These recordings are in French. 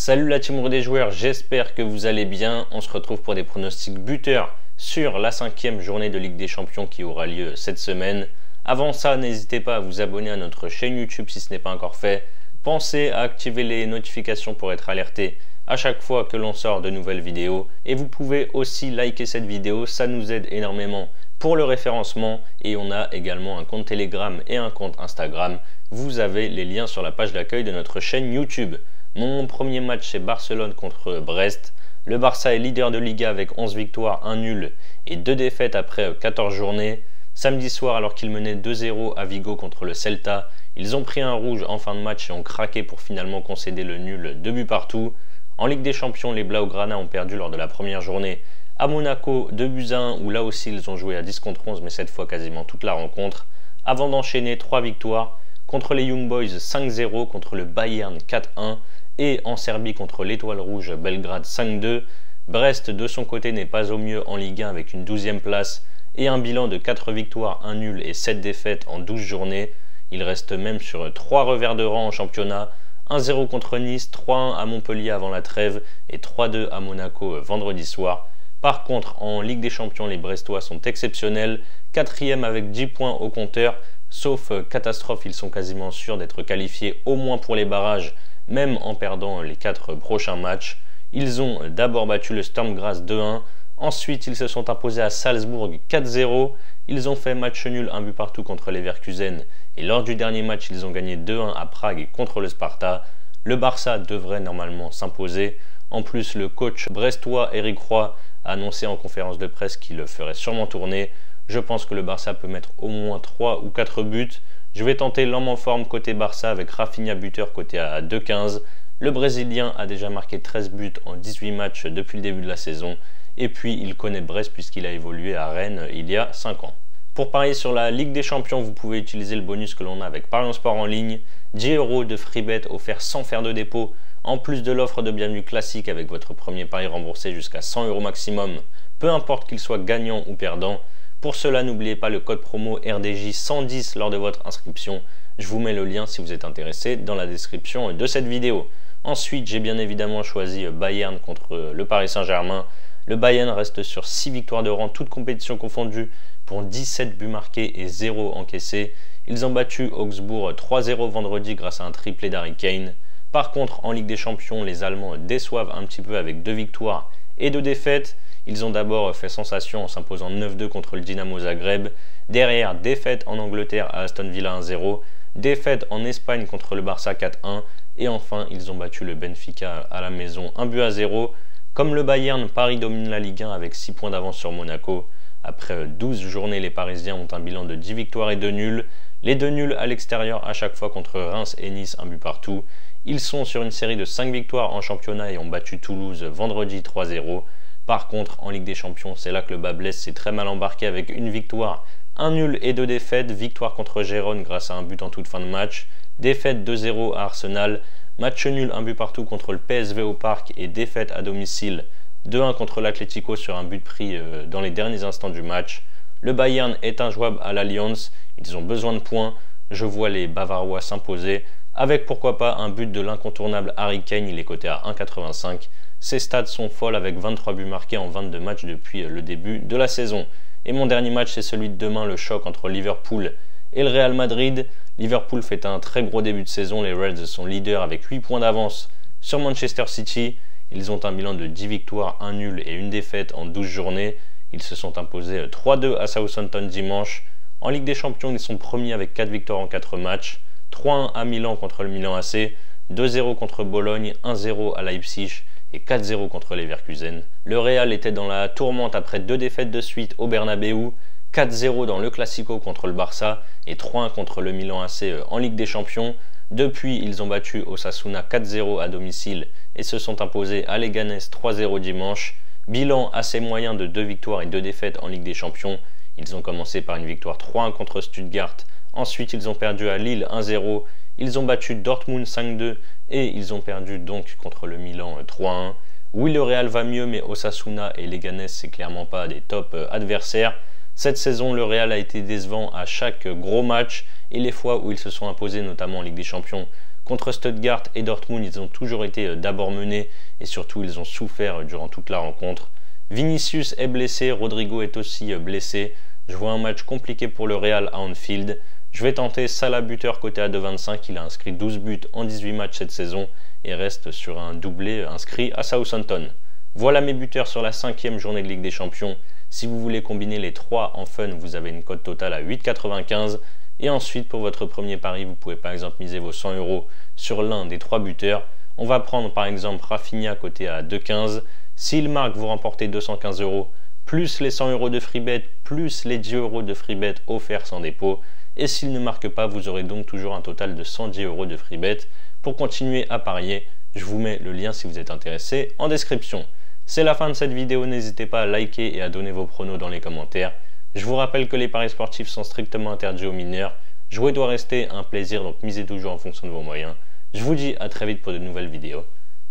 Salut la team des joueurs, j'espère que vous allez bien. On se retrouve pour des pronostics buteurs sur la 5e journée de Ligue des Champions qui aura lieu cette semaine. Avant ça, n'hésitez pas à vous abonner à notre chaîne YouTube si ce n'est pas encore fait. Pensez à activer les notifications pour être alerté à chaque fois que l'on sort de nouvelles vidéos. Et vous pouvez aussi liker cette vidéo, ça nous aide énormément pour le référencement. Et on a également un compte Telegram et un compte Instagram. Vous avez les liens sur la page d'accueil de notre chaîne YouTube. Mon premier match c'est Barcelone contre Brest. Le Barça est leader de Liga avec 11 victoires, 1 nul et 2 défaites après 14 journées. Samedi soir, alors qu'ils menaient 2-0 à Vigo contre le Celta, ils ont pris un rouge en fin de match et ont craqué pour finalement concéder le nul 2 buts partout. En Ligue des Champions, les Blaugrana ont perdu lors de la première journée à Monaco 2-1 où là aussi ils ont joué à 10 contre 11 mais cette fois quasiment toute la rencontre avant d'enchaîner 3 victoires contre les Young Boys 5-0, contre le Bayern 4-1 et en Serbie contre l'Étoile Rouge Belgrade 5-2. Brest de son côté n'est pas au mieux en Ligue 1 avec une 12e place et un bilan de 4 victoires, 1 nul et 7 défaites en 12 journées. Il reste même sur 3 revers de rang en championnat, 1-0 contre Nice, 3-1 à Montpellier avant la trêve et 3-2 à Monaco vendredi soir. Par contre, en Ligue des Champions, les Brestois sont exceptionnels, 4e avec 10 points au compteur. Sauf catastrophe, ils sont quasiment sûrs d'être qualifiés au moins pour les barrages, même en perdant les 4 prochains matchs. Ils ont d'abord battu le Sturm Graz 2-1, ensuite ils se sont imposés à Salzbourg 4-0, ils ont fait match nul, un but partout contre les Leverkusen, et lors du dernier match ils ont gagné 2-1 à Prague contre le Sparta. Le Barça devrait normalement s'imposer. En plus, le coach brestois Eric Roy a annoncé en conférence de presse qu'il ferait sûrement tourner. Je pense que le Barça peut mettre au moins 3 ou 4 buts. Je vais tenter l'homme en forme côté Barça avec Rafinha buteur côté à 2,15. Le Brésilien a déjà marqué 13 buts en 18 matchs depuis le début de la saison. Et puis il connaît Brest puisqu'il a évolué à Rennes il y a 5 ans. Pour parier sur la Ligue des Champions, vous pouvez utiliser le bonus que l'on a avec Parions Sport en ligne. 10 € de free bet offert sans faire de dépôt. En plus de l'offre de bienvenue classique avec votre premier pari remboursé jusqu'à 100 € maximum. Peu importe qu'il soit gagnant ou perdant. Pour cela, n'oubliez pas le code promo RDJ110 lors de votre inscription. Je vous mets le lien si vous êtes intéressé dans la description de cette vidéo. Ensuite, j'ai bien évidemment choisi Bayern contre le Paris Saint-Germain. Le Bayern reste sur 6 victoires de rang, toutes compétitions confondues, pour 17 buts marqués et 0 encaissés. Ils ont battu Augsbourg 3-0 vendredi grâce à un triplé d'Harry Kane. Par contre, en Ligue des Champions, les Allemands déçoivent un petit peu avec 2 victoires et 2 défaites. Ils ont d'abord fait sensation en s'imposant 9-2 contre le Dynamo Zagreb. Derrière, défaite en Angleterre à Aston Villa 1-0. Défaite en Espagne contre le Barça 4-1. Et enfin, ils ont battu le Benfica à la maison 1-0. Comme le Bayern, Paris domine la Ligue 1 avec 6 points d'avance sur Monaco. Après 12 journées, les Parisiens ont un bilan de 10 victoires et 2 nuls. Les 2 nuls à l'extérieur à chaque fois contre Reims et Nice, un but partout. Ils sont sur une série de 5 victoires en championnat et ont battu Toulouse vendredi 3-0. Par contre, en Ligue des Champions, c'est là que le bas blesse, c'est très mal embarqué avec une victoire, un nul et 2 défaites. Victoire contre Gérone grâce à un but en toute fin de match. Défaite 2-0 à Arsenal. Match nul, un but partout contre le PSV au Parc et défaite à domicile 2-1 contre l'Atlético sur un but pris dans les derniers instants du match. Le Bayern est injouable à l'Allianz, ils ont besoin de points. Je vois les Bavarois s'imposer avec pourquoi pas un but de l'incontournable Harry Kane, il est coté à 1,85. Ses stats sont folles avec 23 buts marqués en 22 matchs depuis le début de la saison. Et mon dernier match, c'est celui de demain, le choc entre Liverpool et le Real Madrid. Liverpool fait un très gros début de saison, les Reds sont leaders avec 8 points d'avance sur Manchester City. Ils ont un bilan de 10 victoires, 1 nul et 1 défaite en 12 journées. Ils se sont imposés 3-2 à Southampton dimanche. En Ligue des Champions, ils sont premiers avec 4 victoires en 4 matchs. 3-1 à Milan contre le Milan AC, 2-0 contre Bologne, 1-0 à Leipzig et 4-0 contre les Leverkusen. Le Real était dans la tourmente après 2 défaites de suite au Bernabeu, 4-0 dans le Classico contre le Barça et 3-1 contre le Milan AC en Ligue des Champions. Depuis, ils ont battu Osasuna 4-0 à domicile et se sont imposés à Leganés 3-0 dimanche. Bilan assez moyen de 2 victoires et 2 défaites en Ligue des Champions. Ils ont commencé par une victoire 3-1 contre Stuttgart. Ensuite, ils ont perdu à Lille 1-0. Ils ont battu Dortmund 5-2 et ils ont perdu donc contre le Milan 3-1. Oui, le Real va mieux, mais Osasuna et Leganés, c'est clairement pas des top adversaires. Cette saison, le Real a été décevant à chaque gros match et les fois où ils se sont imposés, notamment en Ligue des Champions, Contre Stuttgart et Dortmund, ils ont toujours été d'abord menés et surtout ils ont souffert durant toute la rencontre. Vinicius est blessé, Rodrigo est aussi blessé. Je vois un match compliqué pour le Real à Anfield. Je vais tenter Salah buteur côté à 2,25. Il a inscrit 12 buts en 18 matchs cette saison et reste sur un doublé inscrit à Southampton. Voilà mes buteurs sur la 5e journée de Ligue des Champions. Si vous voulez combiner les 3 en fun, vous avez une cote totale à 8,95. Et ensuite, pour votre premier pari, vous pouvez par exemple miser vos 100 € sur l'un des 3 buteurs. On va prendre par exemple Rafinha côté à 2,15. S'il marque, vous remportez 215 €, plus les 100 € de freebet, plus les 10 € de freebet offerts sans dépôt. Et s'il ne marque pas, vous aurez donc toujours un total de 110 € de freebet. Pour continuer à parier, je vous mets le lien si vous êtes intéressé en description. C'est la fin de cette vidéo, n'hésitez pas à liker et à donner vos pronos dans les commentaires. Je vous rappelle que les paris sportifs sont strictement interdits aux mineurs. Jouer doit rester un plaisir, donc misez toujours en fonction de vos moyens. Je vous dis à très vite pour de nouvelles vidéos.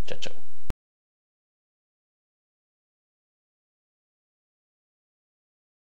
Ciao ciao.